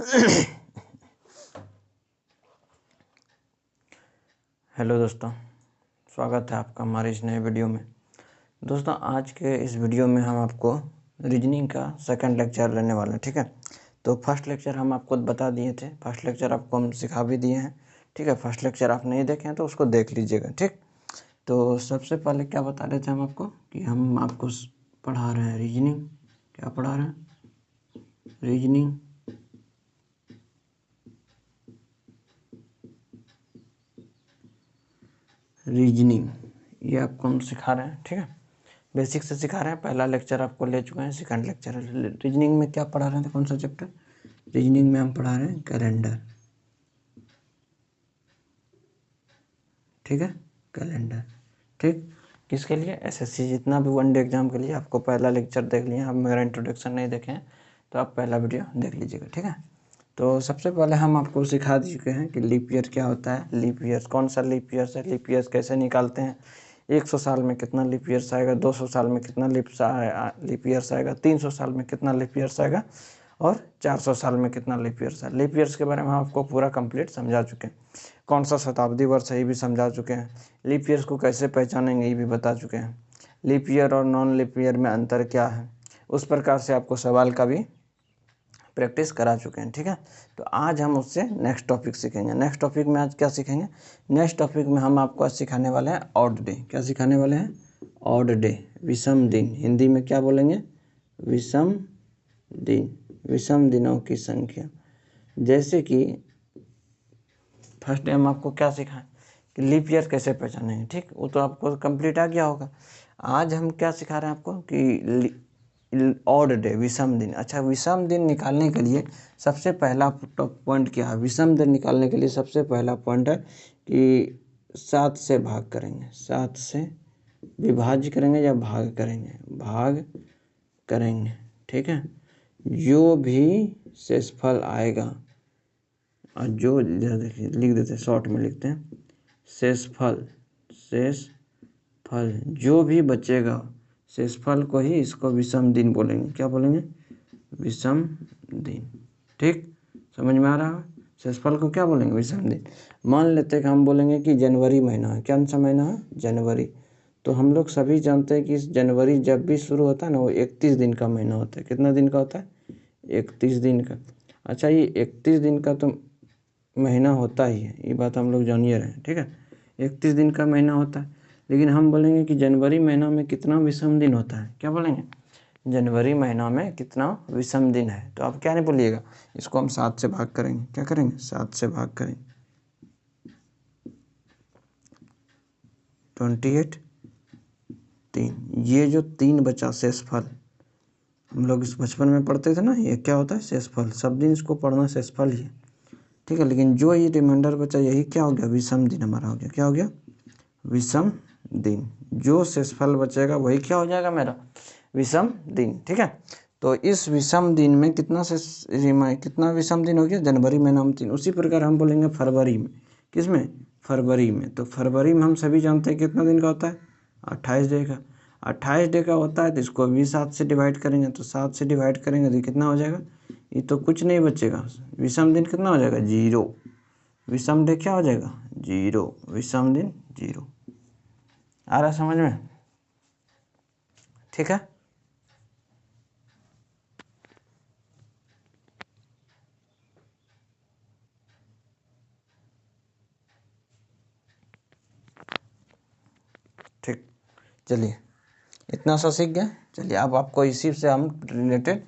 Hello दोस्तों, स्वागत है आपका हमारे इस नए वीडियो में। दोस्तों, आज के इस वीडियो में हम आपको रीजनिंग का सेकंड लेक्चर लेने वाले हैं। ठीक है, तो फर्स्ट लेक्चर हम आपको बता दिए थे, फर्स्ट लेक्चर आपको हम सिखा भी दिए हैं। ठीक है, फर्स्ट लेक्चर आप नहीं देखे हैं तो उसको देख लीजिएगा। ठीक, तो सबसे पहले क्या बता रहे थे हम आपको कि हम आपको पढ़ा रहे हैं रीजनिंग। क्या पढ़ा रहे हैं? रीजनिंग। रीजनिंग ये आपको हम सिखा रहे हैं। ठीक है, बेसिक से सिखा रहे हैं। पहला लेक्चर आपको ले चुके हैं, सेकंड लेक्चर है। रीजनिंग में क्या पढ़ा रहे थे? कौन सा चैप्टर? रीजनिंग में हम पढ़ा रहे हैं कैलेंडर। ठीक है, कैलेंडर। ठीक, किसके लिए? एसएससी जितना भी वनडे एग्जाम के लिए। आपको पहला लेक्चर देख लिया, आप मेरा इंट्रोडक्शन नहीं देखे हैं तो आप पहला वीडियो देख लीजिएगा। ठीक है, तो सबसे पहले हम आपको सिखा चुके हैं कि लीप ईयर क्या होता है। लीप ईयर कौन सा लीप ईयर है, लीप ईयर कैसे निकालते हैं, 100 साल में कितना लीप ईयर्स आएगा, 200 साल में कितना लीप ईयर्स आएगा, 300 साल में कितना लीप ईयर्स आएगा और 400 साल में कितना लीप ईयर्स है। लीप ईयर्स के बारे में हम आपको पूरा कंप्लीट समझा चुके हैं। कौन सा शताब्दी वर्ष है ये भी समझा चुके हैं। लीप ईयर्स को कैसे पहचानेंगे ये भी बता चुके हैं। लीप ईयर और नॉन लीप ईयर में अंतर क्या है, उस प्रकार से आपको सवाल का भी प्रैक्टिस करा चुके हैं। ठीक है, तो आज हम उससे नेक्स्ट टॉपिक सीखेंगे। नेक्स्ट टॉपिक में आज क्या सीखेंगे? नेक्स्ट टॉपिक में हम आपको आज सिखाने वाले हैं ऑड डे। क्या सिखाने वाले हैं? ऑड डे, विषम दिन। हिंदी में क्या बोलेंगे? विषम दिन, विषम दिनों की संख्या। जैसे कि फर्स्ट डे हम आपको क्या सिखाएं कि लीप ईयर कैसे पहचानेंगे। ठीक, वो तो आपको कंप्लीट आ गया होगा। आज हम क्या सिखा रहे हैं आपको कि ऑड डे, विषम दिन। अच्छा, विषम दिन निकालने के लिए सबसे पहला पॉइंट क्या है? विषम दिन निकालने के लिए सबसे पहला पॉइंट है कि 7 से भाग करेंगे, 7 से विभाज्य करेंगे या भाग करेंगे, भाग करेंगे। ठीक है, जो भी शेषफल आएगा, और जो देखिए लिख देते हैं, शॉर्ट में लिखते हैं, शेषफल, शेषफल जो भी बचेगा, शेषफल को ही इसको विषम दिन बोलेंगे। क्या बोलेंगे? विषम दिन। ठीक, समझ में आ रहा है? शेषफल को क्या बोलेंगे? विषम दिन। मान लेते हैं कि हम बोलेंगे कि जनवरी महीना है। कौन सा महीना है? जनवरी। तो हम लोग सभी जानते हैं कि जनवरी जब भी शुरू होता है ना, वो 31 दिन का महीना होता है। कितना दिन का होता है? 31 दिन का। अच्छा, ये 31 दिन का तो महीना होता ही है, ये बात हम लोग जानिए रहे हैं। ठीक है, 31 दिन का महीना होता है, लेकिन हम बोलेंगे कि जनवरी महीना में कितना विषम दिन होता है। क्या बोलेंगे? जनवरी महीना में कितना विषम दिन है। तो आप क्या नहीं बोलिएगा, इसको हम 7 से भाग करेंगे। क्या करेंगे? 7 से भाग करेंगे। 28 3, ये जो 3 बचा शेषफल, हम लोग इस बचपन में पढ़ते थे ना, ये क्या होता है? शेषफल। सब दिन इसको पढ़ना शेषफल ही है। ठीक है, लेकिन जो ये रिमाइंडर बचा, यही क्या हो गया? विषम दिन हमारा हो गया। क्या हो गया? विषम दिन। जो शेषफल बचेगा वही क्या हो जाएगा? मेरा विषम दिन। ठीक है, तो इस विषम दिन में कितना विषम दिन हो गया? जनवरी महीना में 3। उसी प्रकार हम बोलेंगे फरवरी में। किस में? फरवरी में। तो फरवरी में हम सभी जानते हैं कितना दिन का होता है? 28 डे का। 28 डे का होता है, तो इसको भी 7 से डिवाइड करेंगे। तो 7 से डिवाइड करेंगे तो कितना हो जाएगा? ये तो कुछ नहीं बचेगा। विषम दिन कितना हो जाएगा? 0। विषम डे क्या हो जाएगा? 0। विषम दिन 0। आ रहा है समझ में? ठीक है, ठीक। चलिए, इतना सा सीख गए। चलिए, अब आपको इसी से हम रिलेटेड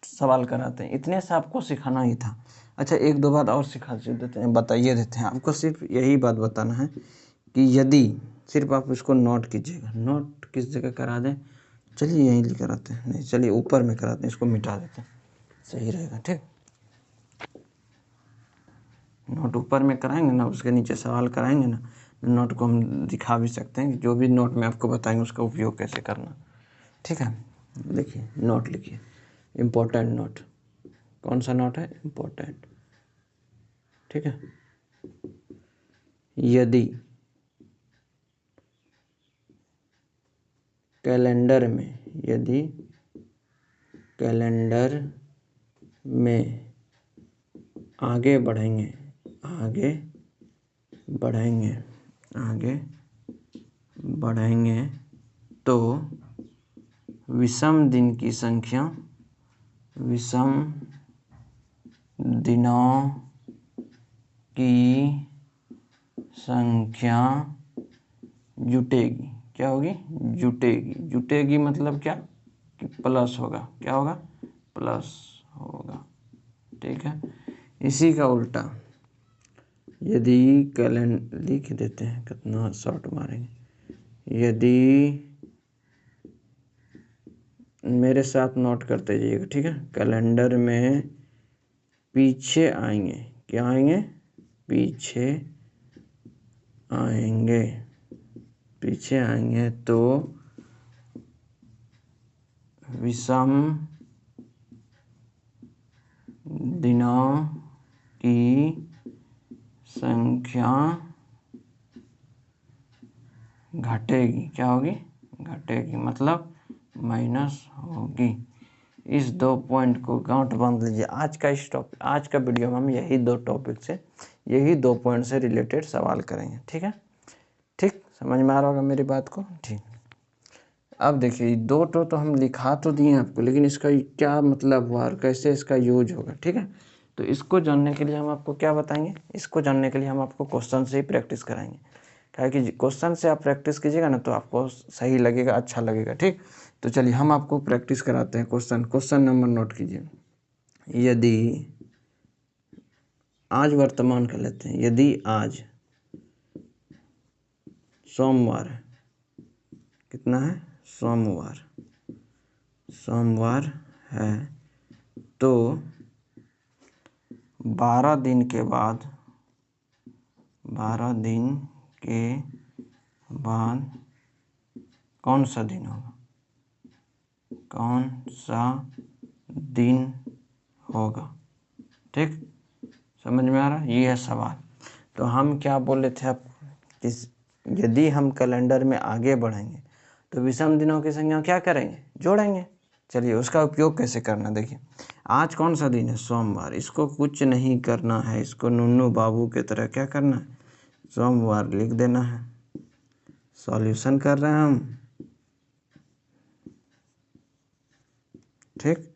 सवाल कराते हैं। इतने से आपको सिखाना ही था। अच्छा, एक दो बात और सिखा देते हैं, बताइए देते हैं आपको। सिर्फ यही बात बताना है कि यदि सिर्फ आप इसको नोट कीजिएगा। नोट किस जगह करा दें? चलिए यहीं लिख कराते हैं। नहीं, चलिए ऊपर में कराते हैं, इसको मिटा देते हैं, सही रहेगा। ठीक, नोट ऊपर में कराएंगे ना, उसके नीचे सवाल कराएंगे ना, नोट को हम दिखा भी सकते हैं कि जो भी नोट में आपको बताएंगे उसका उपयोग कैसे करना। ठीक है, देखिए नोट लिखिए, इम्पोर्टेंट नोट। कौन सा नोट है? इम्पोर्टेंट। ठीक है, यदि कैलेंडर में, यदि कैलेंडर में आगे बढ़ेंगे, आगे बढ़ेंगे, आगे बढ़ेंगे तो विषम दिन की संख्या, विषम दिनों की संख्या जुटेगी। क्या होगी? जुटेगी। जुटेगी मतलब क्या? कि प्लस होगा। क्या होगा? प्लस होगा। ठीक है। इसी का उल्टा यदि कैलेंडर लिख देते हैं, कितना शॉर्ट मारेंगे। यदि मेरे साथ नोट करते जाइएगा, ठीक है। कैलेंडर में पीछे आएंगे। क्या आएंगे? पीछे आएंगे। पीछे आएंगे तो विषम दिनों की संख्या घटेगी। क्या होगी? घटेगी मतलब माइनस होगी। इस 2 पॉइंट को गांठ बांध लीजिए। आज का वीडियो में हम यही 2 टॉपिक से, यही 2 पॉइंट से रिलेटेड सवाल करेंगे। ठीक है। ठीक, समझ में आ रहा होगा मेरी बात को। ठीक, अब देखिए 2 तो हम लिखा तो दिए आपको, लेकिन इसका क्या मतलब हुआ और कैसे इसका यूज होगा। ठीक है। तो इसको जानने के लिए हम आपको क्या बताएंगे? इसको जानने के लिए हम आपको क्वेश्चन से ही प्रैक्टिस कराएंगे। क्या कि क्वेश्चन से आप प्रैक्टिस कीजिएगा ना तो आपको सही लगेगा, अच्छा लगेगा। ठीक, तो चलिए हम आपको प्रैक्टिस कराते हैं। क्वेश्चन नंबर नोट कीजिए। यदि आज वर्तमान कर लेते हैं। यदि आज सोमवार है, कितना है? सोमवार। सोमवार है तो 12 दिन के बाद, 12 दिन के बाद कौन सा दिन होगा? कौन सा दिन होगा? ठीक, समझ में आ रहा है? ये है सवाल। तो हम क्या बोले थे आपको कि यदि हम कैलेंडर में आगे बढ़ेंगे तो विषम दिनों की संख्या क्या करेंगे? जोड़ेंगे। चलिए उसका उपयोग कैसे करना देखिए। आज कौन सा दिन है? सोमवार। इसको कुछ नहीं करना है, इसको नुन्नू बाबू के तरह क्या करना है? सोमवार लिख देना है। सॉल्यूशन कर रहे हैं हम। ठीक,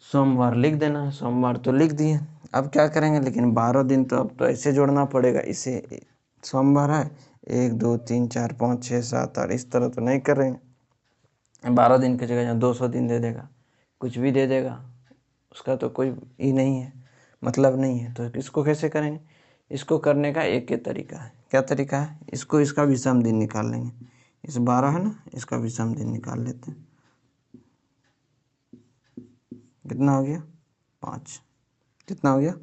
सोमवार लिख देना है। सोमवार तो लिख दिए। अब क्या करेंगे? लेकिन 12 दिन तो अब तो ऐसे जोड़ना पड़ेगा। इसे सोमवार है 1 2 3 4 5 6 7 8, इस तरह तो नहीं कर रहे हैं। 12 दिन की जगह 200 दिन दे देगा, कुछ भी दे देगा, उसका तो कोई ही नहीं है, मतलब नहीं है। तो इसको कैसे करेंगे? इसको करने का एक ही तरीका है। क्या तरीका है? इसको इसका विषम दिन निकाल लेंगे। इस 12 है ना, इसका विषम दिन निकाल लेते हैं। कितना हो गया? 5। कितना हो गया?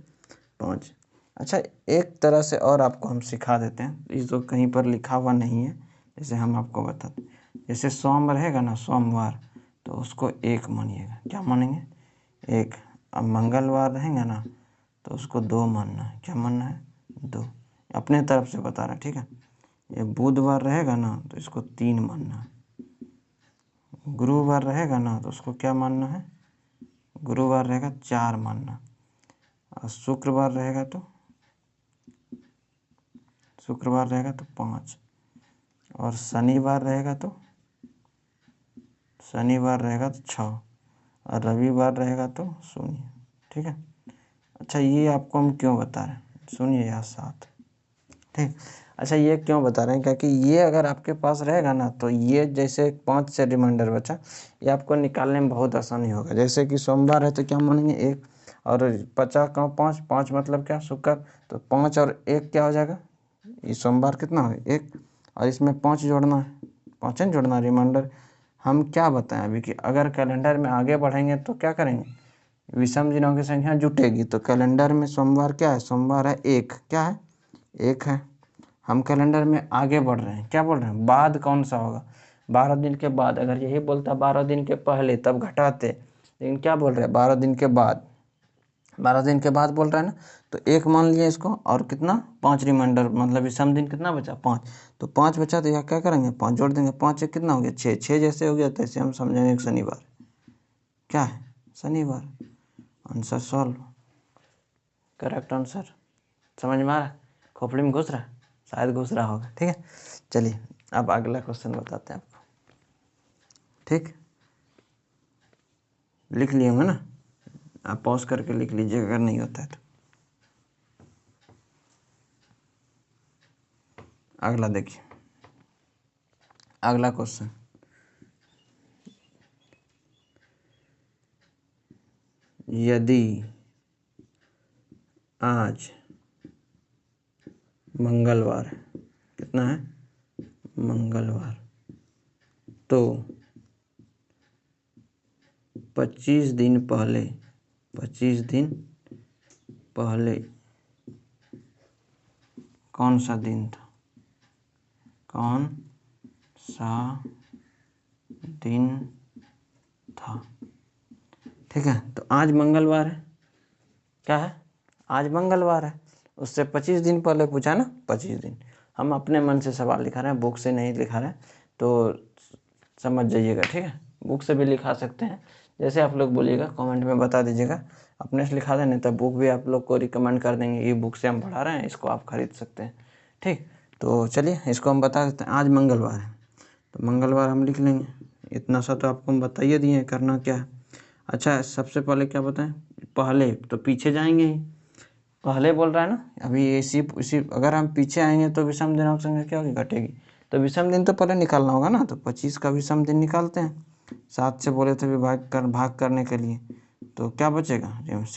5। अच्छा, एक तरह से और आपको हम सिखा देते हैं। इस तो कहीं पर लिखा हुआ नहीं है, जैसे हम आपको बताते हैं। जैसे सोम रहेगा ना, सोमवार, तो उसको 1 मानिएगा। क्या मानेंगे? 1। अब मंगलवार रहेंगे ना तो उसको 2 मानना है। क्या मानना है? 2। अपने तरफ से बता रहा है। ठीक है। ये बुधवार रहेगा ना तो इसको 3 मानना है। गुरुवार रहेगा ना तो उसको क्या मानना है? गुरुवार रहेगा 4 मानना। और शुक्रवार रहेगा तो 5। और शनिवार रहेगा तो 6। और रविवार रहेगा तो 0। ठीक है। अच्छा, ये आपको हम क्यों बता रहे हैं? 0 या 7। ठीक। अच्छा, ये क्यों बता रहे हैं? क्योंकि ये अगर आपके पास रहेगा ना तो ये जैसे 5 से रिमाइंडर बचा, ये आपको निकालने में बहुत आसानी होगा। जैसे कि सोमवार है तो क्या मानेंगे? 1। और 50 का 5, 5 मतलब क्या? शुक्र। तो 5 और 1 क्या हो जाएगा? ये सोमवार कितना हो? 1। और इसमें 5 जोड़ना है, 5 नहीं जोड़ना, रिमाइंडर। हम क्या बताएं अभी कि अगर कैलेंडर में आगे बढ़ेंगे तो क्या करेंगे? विषम दिनों की संख्या जुटेगी। तो कैलेंडर में सोमवार क्या है? सोमवार है 1। क्या है? 1 है। हम कैलेंडर में आगे बढ़ रहे हैं। क्या बोल रहे हैं? बाद कौन सा होगा? 12 दिन के बाद। अगर यही बोलता 12 दिन के पहले तब घटाते, लेकिन क्या बोल रहे हैं? 12 दिन के बाद। 12 दिन के बाद बोल रहा है ना, तो 1 मान लिया इसको। और कितना? 5 रिमाइंडर, मतलब विषम दिन कितना बचा? 5। तो 5 बचा तो यह क्या करेंगे? 5 जोड़ देंगे। 5 एक कितना हो गया? 6। 6 जैसे हो गया तैसे हम समझेंगे शनिवार। क्या है? शनिवार। Answer solve. Correct answer. समझ में आ रहा? खोपड़ी में घुस रहा? शायद घुस रहा होगा। ठीक है, चलिए अब अगला क्वेश्चन बताते हैं आपको। ठीक, लिख लिए होंगे ना? आप पॉज करके लिख लीजिए अगर नहीं होता है तो। अगला देखिए, अगला क्वेश्चन, यदि आज मंगलवार है, कितना है? मंगलवार, तो 25 दिन पहले, 25 दिन पहले कौन सा दिन था? कौन सा दिन था? ठीक है, तो आज मंगलवार है। क्या है? आज मंगलवार है। उससे 25 दिन पहले पूछा ना, 25 दिन। हम अपने मन से सवाल लिखा रहे हैं, बुक से नहीं लिखा रहे हैं, तो समझ जाइएगा। ठीक है, बुक से भी लिखा सकते हैं, जैसे आप लोग बोलिएगा, कमेंट में बता दीजिएगा। अपने से लिखा दें, तब बुक भी आप लोग को रिकमेंड कर देंगे, ये बुक से हम पढ़ा रहे हैं, इसको आप खरीद सकते हैं। ठीक, तो चलिए इसको हम बता देते हैं। आज मंगलवार है, तो मंगलवार हम लिख लेंगे। इतना सा तो आपको हम बताइए दिए, करना क्या है। अच्छा, सबसे पहले क्या बताएं? पहले तो पीछे जाएंगे ही, पहले बोल रहा है ना अभी। इसी अगर हम पीछे आएंगे तो विषम दिनांक संख्या क्या होगी? घटेगी। तो विषम दिन तो पहले निकालना होगा ना, तो 25 का विषम दिन निकालते हैं। 7 से बोले थे भाग करने के लिए, तो क्या बचेगा?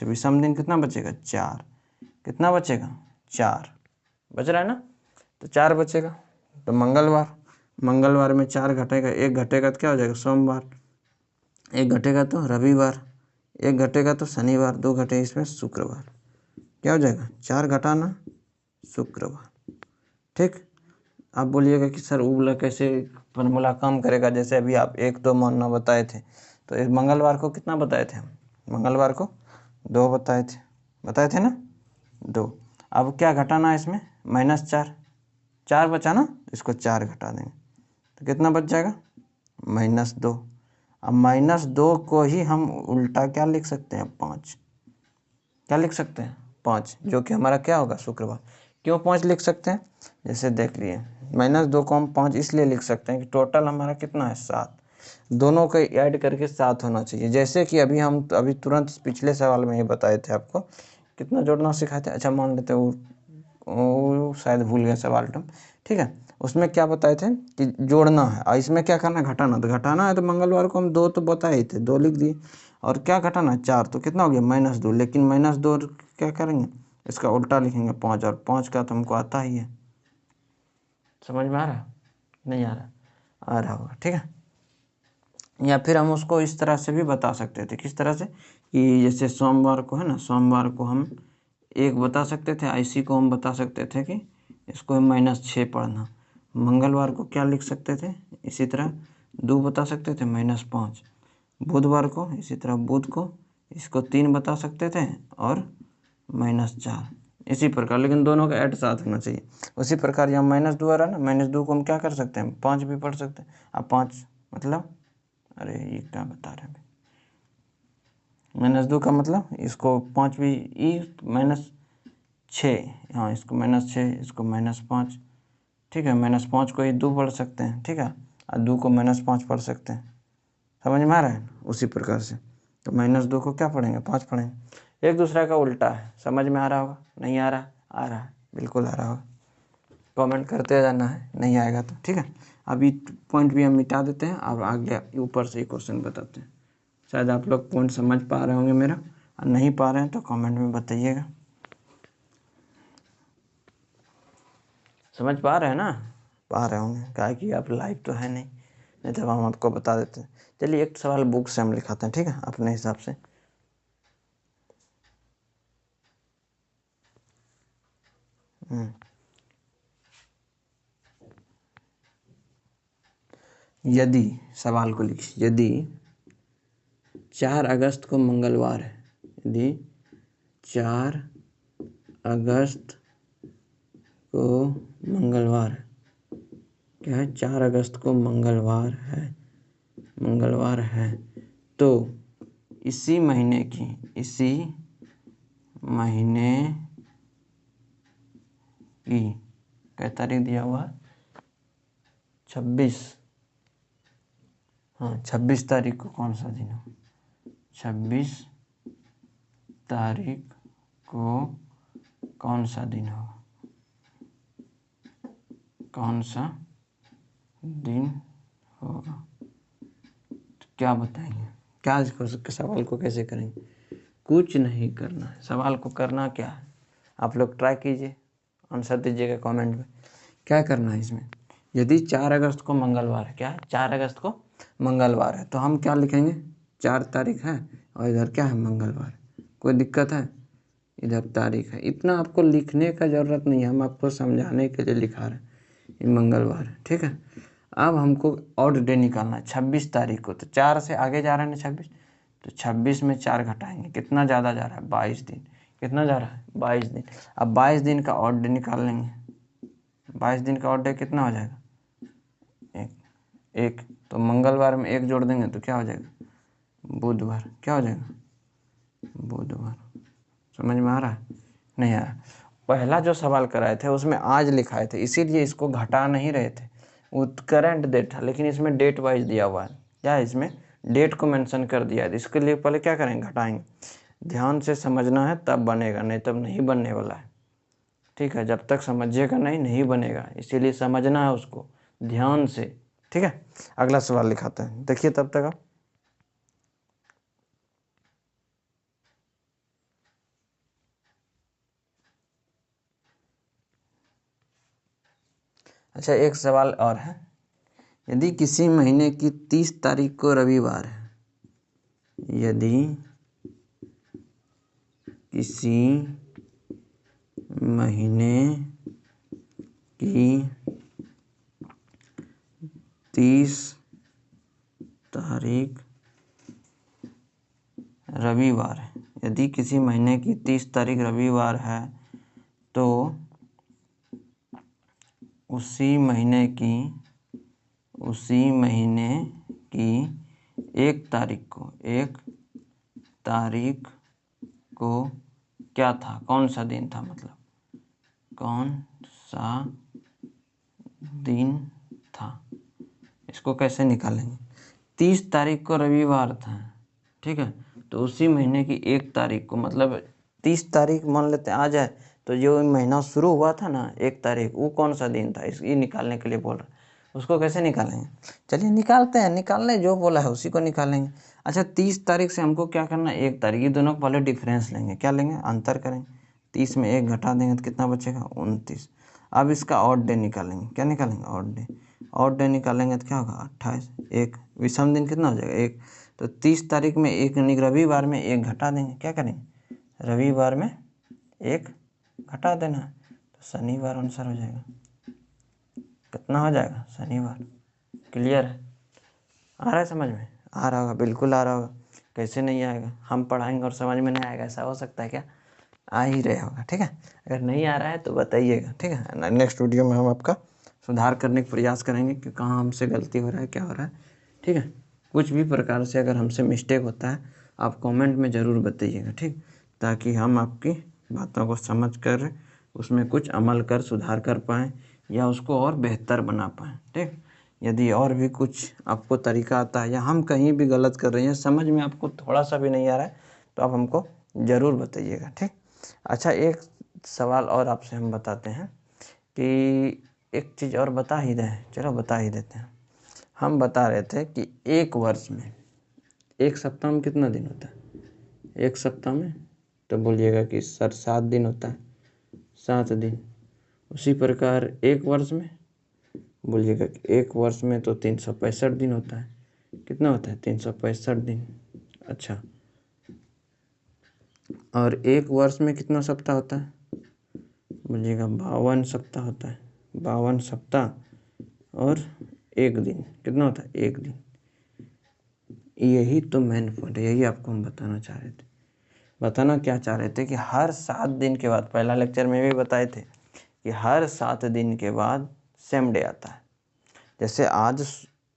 विषम दिन कितना बचेगा? 4। कितना बचेगा? 4 बच रहा है ना, तो 4 बचेगा। तो मंगलवार में 4 घटेगा, 1 घटेगा तो क्या हो जाएगा? सोमवार, 1 घटेगा तो रविवार, 1 घटेगा तो शनिवार, 2 घटे इसमें शुक्रवार। क्या हो जाएगा? 4 घटाना शुक्रवार। ठीक, आप बोलिएगा कि सर वो कैसे फॉर्मूला काम करेगा? जैसे अभी आप 1 2 मानना बताए थे, तो एक मंगलवार को कितना बताए थे हम? मंगलवार को 2 बताए थे ना, 2। अब क्या घटाना है इसमें? -4, 4 बचा ना, इसको 4 घटा देंगे तो कितना बच जाएगा? -2। अब -2 को ही हम उल्टा क्या लिख सकते हैं? 5। क्या लिख सकते हैं? 5, जो कि हमारा क्या होगा? शुक्रवार। क्यों 5 लिख सकते हैं? जैसे देख लिए, -2 को हम 5 इसलिए लिख सकते हैं कि टोटल हमारा कितना है? 7। दोनों को ऐड करके 7 होना चाहिए। जैसे कि अभी तुरंत पिछले सवाल में ही बताए थे आपको, कितना जोड़ना सिखाए थे। अच्छा, मान लेते हैं वो शायद भूल गए सवाल टर्म। ठीक है, उसमें क्या बताए थे कि जोड़ना है, और इसमें क्या करना है? घटाना। तो घटाना है तो मंगलवार को हम 2 तो बताए ही थे, 2 लिख दिए। और क्या घटाना है? 4। तो कितना हो गया? -2। लेकिन -2 क्या करेंगे? इसका उल्टा लिखेंगे 5, और 5 का तो हमको आता ही है। समझ में आ रहा? नहीं आ रहा? आ रहा होगा। ठीक है, या फिर हम उसको इस तरह से भी बता सकते थे। किस तरह से? कि जैसे सोमवार को है ना, सोमवार को हम 1 बता सकते थे, इसी को हम बता सकते थे कि इसको -6 पढ़ना। मंगलवार को क्या लिख सकते थे? इसी तरह 2 बता सकते थे, -5। बुधवार को इसी तरह बुध को इसको 3 बता सकते थे, और -4 इसी प्रकार। लेकिन दोनों का ऐड साथ होना चाहिए। उसी प्रकार यहाँ -2 आ रहा है ना, -2 को हम क्या कर सकते हैं? 5 भी पढ़ सकते हैं। अब 5 मतलब, अरे ये क्या बता रहे हैं? -2 का मतलब इसको 5 भी -6, हाँ इसको -6, इसको -5। ठीक है, -5 को ही 2 पढ़ सकते हैं। ठीक है, और 2 को -5 पढ़ सकते हैं। समझ में आ रहा है? उसी प्रकार से तो -2 को क्या पढ़ेंगे? 5 पढ़ेंगे। एक दूसरे का उल्टा है। समझ में आ रहा होगा? नहीं आ रहा? आ रहा है, बिल्कुल आ रहा होगा। कमेंट करते जाना है, नहीं आएगा तो। ठीक है, अभी पॉइंट भी हम मिटा देते हैं, अब आगे ऊपर से क्वेश्चन बताते हैं। शायद आप लोग पॉइंट समझ पा रहे होंगे मेरा, और नहीं पा रहे हैं तो कमेंट में बताइएगा। समझ पा रहे हैं ना? पा रहे होंगे, क्या कि आप लाइव तो है नहीं तो हम आपको बता देते हैं। चलिए एक सवाल बुक से हम लिखाते हैं। ठीक है, अपने हिसाब से। यदि, सवाल को लिखिए, यदि 4 अगस्त को मंगलवार है, यदि 4 अगस्त को मंगलवार है, क्या है? 4 अगस्त को मंगलवार है, तो इसी महीने की क्या तारीख दिया हुआ है? 26। हाँ, 26 तारीख को कौन सा दिन हो? 26 तारीख को कौन सा दिन हो? कौन सा दिन होगा? तो क्या बताएंगे? क्या इसको सवाल को कैसे करेंगे? कुछ नहीं करना है, सवाल को करना क्या है आप लोग ट्राई कीजिए, आंसर दीजिएगा कमेंट में। क्या करना है इसमें? यदि 4 अगस्त को मंगलवार है, क्या है? 4 अगस्त को मंगलवार है, तो हम क्या लिखेंगे? 4 तारीख है और इधर क्या है? मंगलवार। कोई दिक्कत है? इधर तारीख है। इतना आपको लिखने का ज़रूरत नहीं है, हम आपको समझाने के लिए लिखा रहे हैं। ये मंगलवार है, ठीक है। अब हमको ऑड डे निकालना है 26 तारीख को, तो 4 से आगे जा रहा है ना 26, तो 26 में 4 घटाएंगे, कितना ज़्यादा जा रहा है? 22 दिन। कितना जा रहा है? 22 दिन। अब 22 दिन का ऑड डे निकाल लेंगे। 22 दिन का ऑड डे कितना हो जाएगा? एक। तो मंगलवार में 1 जोड़ देंगे तो क्या हो जाएगा? बुधवार। क्या हो जाएगा? बुधवार। समझ में आ रहा है? नहीं आ रहा? पहला जो सवाल कराए थे उसमें आज लिखाए थे, इसीलिए इसको घटा नहीं रहे थे। वो करंट डेट था, लेकिन इसमें डेट वाइज दिया हुआ है। क्या है? इसमें डेट को मेंशन कर दिया है। इसके लिए पहले क्या करेंगे? घटाएंगे। ध्यान से समझना है तब बनेगा, नहीं तब नहीं बनने वाला है, ठीक है। जब तक समझिएगा नहीं बनेगा, इसीलिए समझना है उसको ध्यान से, ठीक है। अगला सवाल लिखाते हैं, देखिए तब तक आप। अच्छा, एक सवाल और है। यदि किसी महीने की 30 तारीख को रविवार है, यदि किसी महीने की 30 तारीख रविवार है, यदि किसी महीने की 30 तारीख रविवार है, तो उसी महीने की 1 तारीख को क्या था? कौन सा दिन था? मतलब कौन सा दिन था? इसको कैसे निकालेंगे? 30 तारीख को रविवार था, ठीक है। तो उसी महीने की 1 तारीख को, मतलब 30 तारीख मान लेते हैं आ जाए, तो जो महीना शुरू हुआ था ना 1 तारीख, वो कौन सा दिन था? ये निकालने के लिए बोल रहा है। उसको कैसे निकालेंगे? चलिए निकालते हैं, निकालने जो बोला है उसी को निकालेंगे। अच्छा, 30 तारीख से हमको क्या करना है? 1 तारीख, ये दोनों को पहले डिफरेंस लेंगे। क्या लेंगे? अंतर करेंगे। 30 में 1 घटा देंगे तो कितना बचेगा? 29। अब इसका ऑड डे निकालेंगे। क्या निकालेंगे? Odd day. ऑड डे निकालेंगे तो क्या होगा? 28। 1 विषम दिन कितना हो जाएगा? 1। तो 30 तारीख में 1 रविवार में 1 घटा देंगे। क्या करेंगे? रविवार में 1 घटा देना है, तो शनिवार आंसर हो जाएगा। कितना हो जाएगा? शनिवार। क्लियर है? आ रहा है समझ में? आ रहा होगा, बिल्कुल आ रहा होगा। कैसे नहीं आएगा? हम पढ़ाएंगे और समझ में नहीं आएगा, ऐसा हो सकता है क्या? आ ही रहे होगा, ठीक है। अगर नहीं आ रहा है तो बताइएगा, ठीक है। नेक्स्ट वीडियो में हम आपका सुधार करने का प्रयास करेंगे कि कहाँ हमसे गलती हो रहा है, क्या हो रहा है, ठीक है। कुछ भी प्रकार से अगर हमसे मिस्टेक होता है आप कमेंट में ज़रूर बताइएगा, ठीक, ताकि हम आपकी बातों को समझ कर उसमें कुछ अमल कर सुधार कर पाएँ या उसको और बेहतर बना पाएँ, ठीक। यदि और भी कुछ आपको तरीका आता है या हम कहीं भी गलत कर रहे हैं, समझ में आपको थोड़ा सा भी नहीं आ रहा है, तो आप हमको ज़रूर बताइएगा, ठीक। अच्छा, एक सवाल और आपसे हम बताते हैं कि एक चीज़ और बता ही दें, चलो बता ही देते हैं। हम बता रहे थे कि एक वर्ष में, एक सप्ताह में कितना दिन होता है? एक सप्ताह में तो बोलिएगा कि सर 7 दिन होता है, 7 दिन। उसी प्रकार एक वर्ष में बोलिएगा कि एक वर्ष में तो 365 दिन होता है। कितना होता है? 365 दिन। अच्छा, और एक वर्ष में कितना सप्ताह होता है? बोलिएगा 52 सप्ताह होता है। 52 सप्ताह और 1 दिन कितना होता है? 1 दिन। यही तो मेन पॉइंट है, यही आपको हम बताना चाह रहे थे। बताना क्या चाह रहे थे कि हर 7 दिन के बाद, पहला लेक्चर में भी बताए थे कि हर 7 दिन के बाद सेम डे आता है। जैसे आज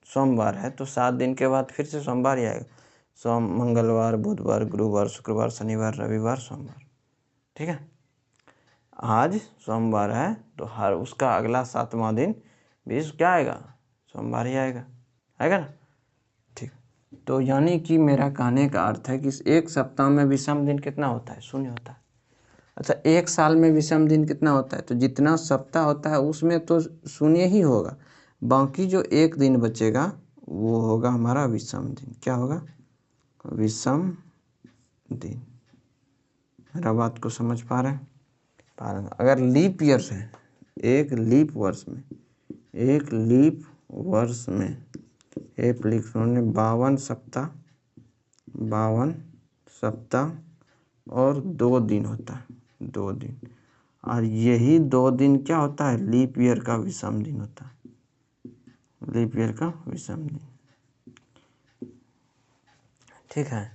सोमवार है तो 7 दिन के बाद फिर से सोमवार ही आएगा। मंगलवार, बुधवार, गुरुवार, शुक्रवार, शनिवार, रविवार, सोमवार। ठीक है। आज सोमवार है तो हर उसका अगला 7वां दिन भी क्या आएगा, सोमवार ही आएगा, आएगा ना। ठीक, तो यानी कि मेरा कहने का अर्थ है कि एक सप्ताह में विषम दिन कितना होता है, 0 होता है। अच्छा, एक साल में विषम दिन कितना होता है, तो जितना सप्ताह होता है उसमें तो 0 ही होगा, बाकी जो एक दिन बचेगा वो होगा हमारा विषम दिन। क्या होगा, विषम दिन। मेरा बात को समझ पा रहे हैं? अगर लीप ईयर है, एक लीप वर्ष में, एक लीप वर्ष में एक लिख 52 सप्ताह, 52 सप्ताह और 2 दिन होता है, 2 दिन। और यही 2 दिन क्या होता है, लीप ईयर का विषम दिन होता है, लीप ईयर का विषम दिन। ठीक है,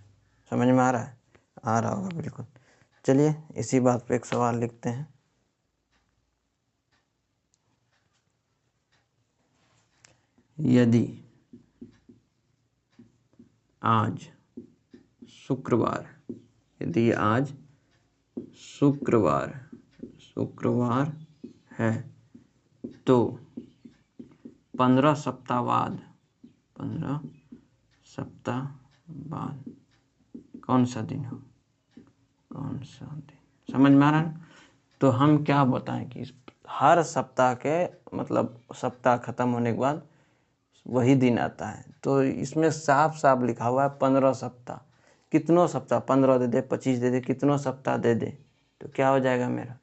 समझ में आ रहा है? आ रहा होगा बिल्कुल। चलिए इसी बात पे एक सवाल लिखते हैं। यदि आज शुक्रवार, यदि आज शुक्रवार है तो 15 सप्ताह बाद, 15 सप्ताह बाद कौन सा दिन हो, कौन सा दिन, समझ में आ रहा है ना? तो हम क्या बताएं कि हर सप्ताह के मतलब सप्ताह खत्म होने के बाद वही दिन आता है। तो इसमें साफ साफ लिखा हुआ है 15 सप्ताह। कितनों सप्ताह, 15 दे दे, 25 दे दे, कितनों सप्ताह दे दे, तो क्या हो जाएगा मेरा,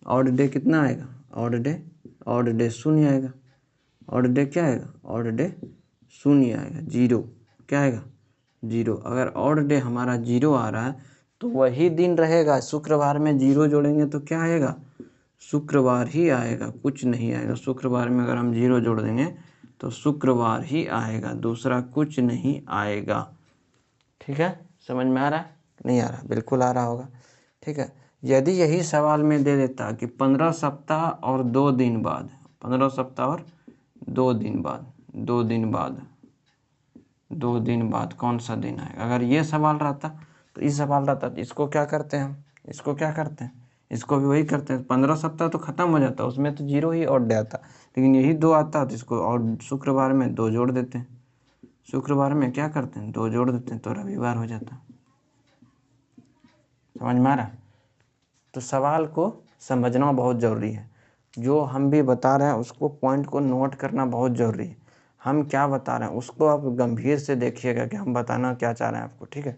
ऑड डे कितना आएगा, ऑड डे 0 आएगा। ऑड डे क्या आएगा, ऑड डे 0 आएगा, 0 क्या आएगा, 0। अगर ऑड डे हमारा 0 आ रहा है तो वही दिन रहेगा। शुक्रवार में 0 जोड़ेंगे तो क्या आएगा, शुक्रवार ही आएगा, कुछ नहीं आएगा। शुक्रवार में अगर हम 0 जोड़ देंगे तो शुक्रवार ही आएगा, दूसरा कुछ नहीं आएगा। ठीक है, समझ में आ रहा है, नहीं आ रहा, बिल्कुल आ रहा होगा। ठीक है, यदि यही सवाल में दे देता कि 15 सप्ताह और 2 दिन बाद, 15 सप्ताह और 2 दिन बाद, 2 दिन बाद, 2 दिन बाद कौन सा दिन आएगा, अगर ये सवाल रहता तो इस सवाल रहता तो इसको क्या करते हैं हम, इसको क्या करते हैं, इसको भी वही करते हैं। 15 सप्ताह तो खत्म हो जाता, उसमें तो 0 ही ऑड डे आता, लेकिन यही 2 आता तो इसको और शुक्रवार में 2 जोड़ देते हैं। शुक्रवार में क्या करते हैं, 2 जोड़ देते हैं तो रविवार हो जाता। समझ में आ रहा है? तो सवाल को समझना बहुत ज़रूरी है। जो हम भी बता रहे हैं उसको पॉइंट को नोट करना बहुत ज़रूरी है। हम क्या बता रहे हैं उसको आप गंभीर से देखिएगा कि हम बताना क्या चाह रहे हैं आपको। ठीक है,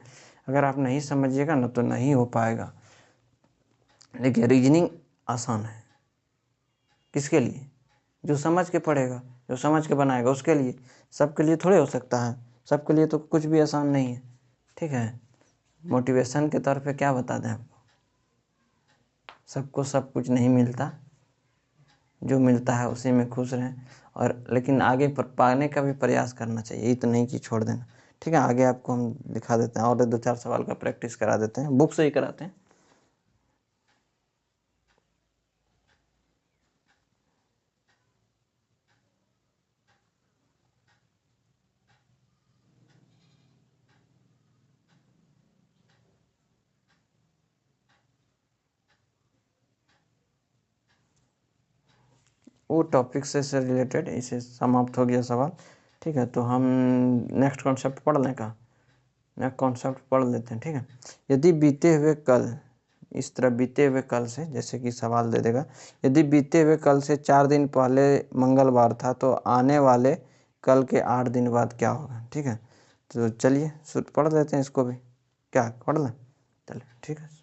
अगर आप नहीं समझिएगा ना तो नहीं हो पाएगा। देखिए रीजनिंग आसान है, किसके लिए, जो समझ के पढ़ेगा, जो समझ के बनाएगा उसके लिए। सबके लिए थोड़े हो सकता है, सबके लिए तो कुछ भी आसान नहीं है। ठीक है, मोटिवेशन के तौर पे क्या बता दें आपको, सबको सब कुछ नहीं मिलता, जो मिलता है उसी में खुश रहें, और लेकिन आगे पाने का भी प्रयास करना चाहिए, इतना नहीं कि छोड़ देना। ठीक है, आगे आपको हम दिखा देते हैं और 2-4 सवाल का प्रैक्टिस करा देते हैं, बुक से ही कराते हैं। वो टॉपिक से रिलेटेड इसे समाप्त हो गया सवाल। ठीक है, तो हम नेक्स्ट कॉन्सेप्ट पढ़ लें का, नेक्स्ट कॉन्सेप्ट पढ़ लेते हैं। ठीक है, यदि बीते हुए कल, इस तरह बीते हुए कल से, जैसे कि सवाल दे देगा, यदि बीते हुए कल से 4 दिन पहले मंगलवार था तो आने वाले कल के 8 दिन बाद क्या होगा। ठीक है, तो चलिए पढ़ लेते हैं इसको भी, क्या पढ़ लें, चलिए ठीक है।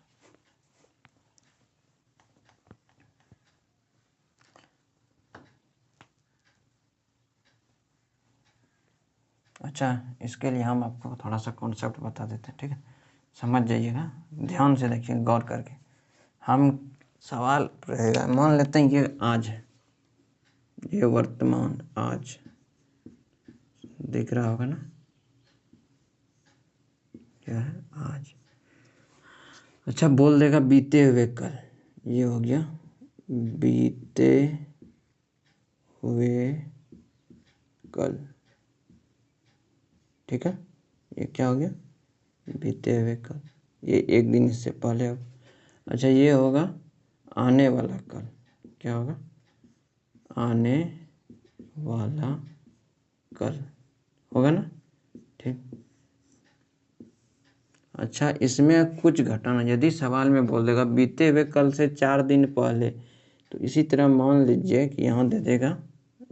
अच्छा, इसके लिए हम आपको थोड़ा सा कॉन्सेप्ट बता देते हैं। ठीक है, समझ जाइएगा, ध्यान से देखिए, गौर करके। हम सवाल रहेगा, मान लेते हैं ये आज है, ये वर्तमान आज दिख रहा होगा ना, क्या है आज। अच्छा, बोल देगा बीते हुए कल, ये हो गया बीते हुए कल। ठीक है, ये क्या हो गया, बीते हुए कल। ये एक दिन इससे पहले होगा। अच्छा ये होगा आने वाला कल, क्या होगा, आने वाला कल होगा ना, ठीक। अच्छा इसमें कुछ घटाना, यदि सवाल में बोल देगा बीते हुए कल से 4 दिन पहले, तो इसी तरह मान लीजिए कि यहाँ दे देगा,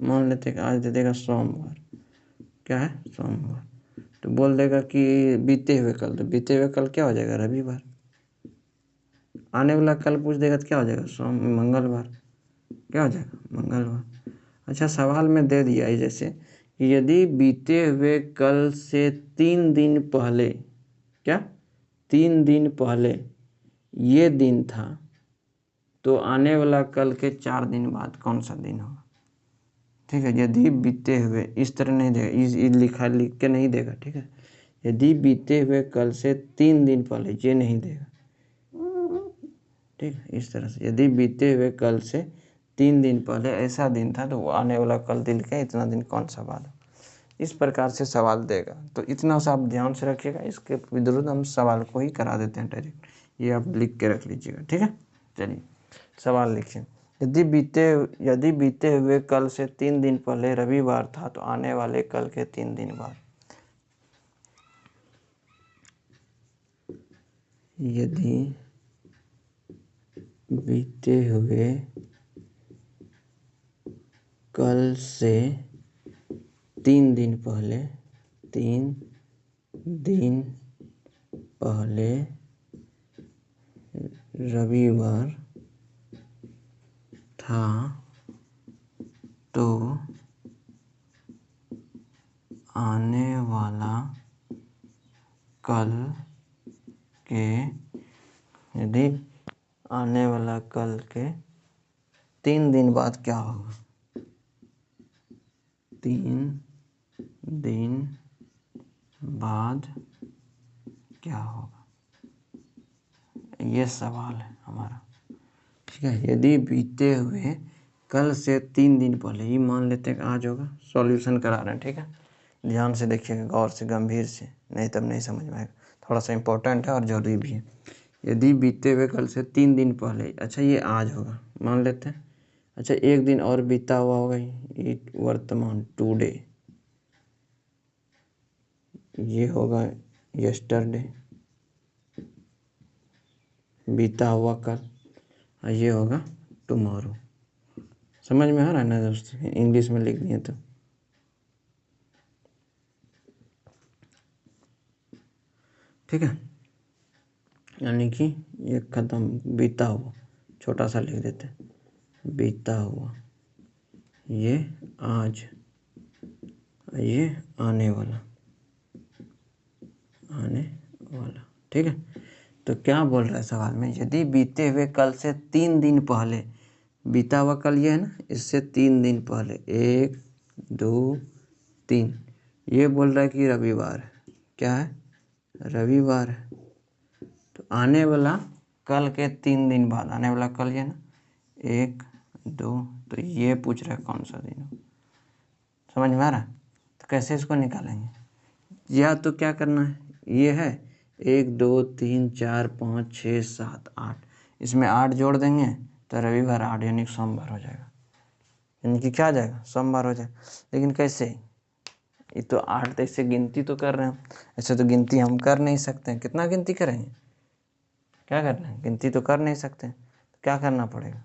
मान लेते हैं आज दे देगा सोमवार, क्या है, सोमवार, तो बोल देगा कि बीते हुए कल, तो बीते हुए कल क्या हो जाएगा, रविवार। आने वाला कल पूछ देगा तो क्या हो जाएगा, मंगलवार, क्या हो जाएगा, मंगलवार। अच्छा सवाल में दे दिया है जैसे कि यदि बीते हुए कल से 3 दिन पहले, क्या 3 दिन पहले ये दिन था, तो आने वाला कल के 4 दिन बाद कौन सा दिन होगा, ठीक है। यदि बीते हुए, इस तरह नहीं देगा, इस लिख के नहीं देगा, ठीक है। यदि बीते हुए कल से 3 दिन पहले, ये नहीं देगा, ठीक है। इस तरह से यदि बीते हुए कल से 3 दिन पहले ऐसा दिन था, तो वो आने वाला कल दिल का इतना दिन कौन सा बाद हो, इस प्रकार से सवाल देगा। तो इतना सा आप ध्यान से रखिएगा, इसके विरुद्ध हम सवाल को ही करा देते हैं डायरेक्ट, ये आप लिख के रख लीजिएगा, ठीक है। चलिए सवाल लिखिए, यदि बीते हुए कल से 3 दिन पहले रविवार था, तो आने वाले कल के 3 दिन बाद, यदि बीते हुए कल से 3 दिन पहले, 3 दिन पहले रविवार था, तो आने वाला कल के, यदि आने वाला कल के 3 दिन बाद क्या होगा, 3 दिन बाद क्या होगा, ये सवाल है हमारा, ठीक है। यदि बीते हुए कल से 3 दिन पहले, ही मान लेते हैं कि आज होगा, सॉल्यूशन करा रहे हैं, ठीक है। ध्यान से देखिएगा, गौर से, गंभीर से, नहीं तब नहीं समझ में आएगा, थोड़ा सा इम्पोर्टेंट है और ज़रूरी भी है। यदि बीते हुए कल से 3 दिन पहले, अच्छा ये आज होगा मान लेते हैं, अच्छा एक दिन और बीता हुआ होगा, ये वर्तमान, टुडे, ये होगा यस्टरडे, बीता हुआ कल, और ये होगा टुमारो। समझ में आ रहा है ना दोस्तों, इंग्लिश में लिख दिए तो, ठीक है। यानी कि ये ख़त्म, बीता हुआ छोटा सा लिख देते हैं, बीता हुआ, ये आज, ये आने वाला, आने वाला, ठीक है। तो क्या बोल रहा है सवाल में, यदि बीते हुए कल से 3 दिन पहले, बीता हुआ कल ये है ना, इससे 3 दिन पहले, 1 2 3, ये बोल रहा है कि रविवार है, क्या है, रविवार है। तो आने वाला कल के 3 दिन बाद, आने वाला कल ये ना, 1 2, तो ये पूछ रहा है कौन सा दिन हो, समझ में आ रहा है। तो कैसे इसको निकालेंगे, या तो क्या करना है, ये है 1 2 3 4 5 6 7 8, इसमें 8 जोड़ देंगे तो रविवार 8 यानी सोमवार हो जाएगा, यानी कि क्या आ जाएगा, सोमवार हो जाएगा। लेकिन कैसे, ये तो 8 ऐसे गिनती तो कर रहे हैं, ऐसे तो गिनती हम कर नहीं सकते हैं, कितना गिनती करेंगे, क्या करना है, गिनती तो कर नहीं सकते, तो क्या करना पड़ेगा,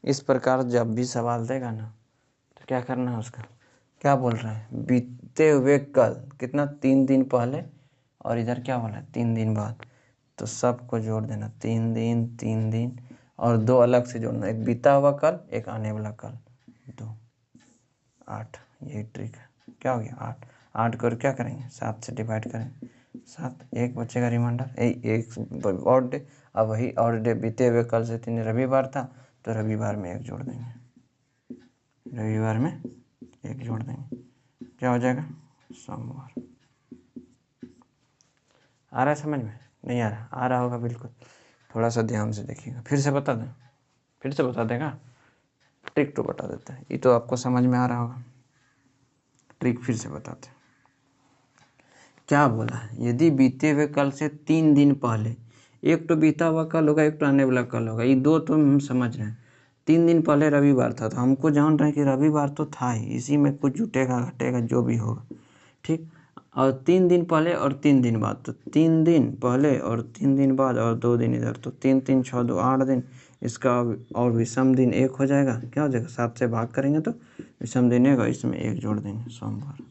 इस प्रकार जब भी सवाल देगा ना, तो क्या करना है उसका, क्या बोल रहा है, बीते हुए कल कितना, 3 दिन पहले, और इधर क्या बोला है, 3 दिन बाद, तो सबको जोड़ देना, 3 दिन 3 दिन, और 2 अलग से जोड़ना, एक बीता हुआ कल, एक आने वाला कल, 2 8, यही ट्रिक है। क्या हो गया, 8, 8 को क्या करेंगे, 7 से डिवाइड करेंगे, 7, एक बचेगा रिमाइंडर, एक और डे, अब वही और डे बीते हुए कल से 3 रविवार था, तो रविवार में 1 जोड़ देंगे, रविवार में 1 जोड़ देंगे, क्या हो जाएगा, सोमवार। आ रहा है समझ में, नहीं आ रहा, आ रहा होगा बिल्कुल, थोड़ा सा ध्यान से देखिएगा, फिर से बता दें, फिर से बता देगा, ट्रिक तो बता देता है, ये तो आपको समझ में आ रहा होगा, ट्रिक फिर से बताते हैं। क्या बोला है, यदि बीते हुए कल से 3 दिन पहले, एक तो बीता हुआ कल होगा, एक तो आने वाला कल होगा, ये दो तो हम समझ रहे हैं। 3 दिन पहले रविवार था, तो हमको जान रहे हैं कि रविवार तो था ही, इसी में कुछ जुटेगा घटेगा जो भी होगा, ठीक। और 3 दिन पहले और 3 दिन बाद, तो 3 दिन पहले और 3 दिन बाद और 2 दिन इधर, तो 3 3 6 2 8 दिन, इसका और विषम दिन 1 हो जाएगा, क्या हो जाएगा 7 से भाग करेंगे तो विषम दिन 1 और इसमें 1 जोड़ देंगे, सोमवार।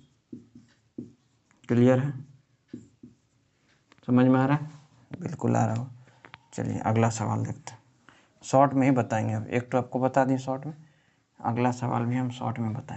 क्लियर है, समझ में आ रहा है? बिल्कुल आ रहा हो। चलिए अगला सवाल देखते हैं, शॉर्ट में ही बताएंगे। अब एक तो आपको बता दें शॉर्ट में, अगला सवाल भी हम शॉर्ट में बताएंगे।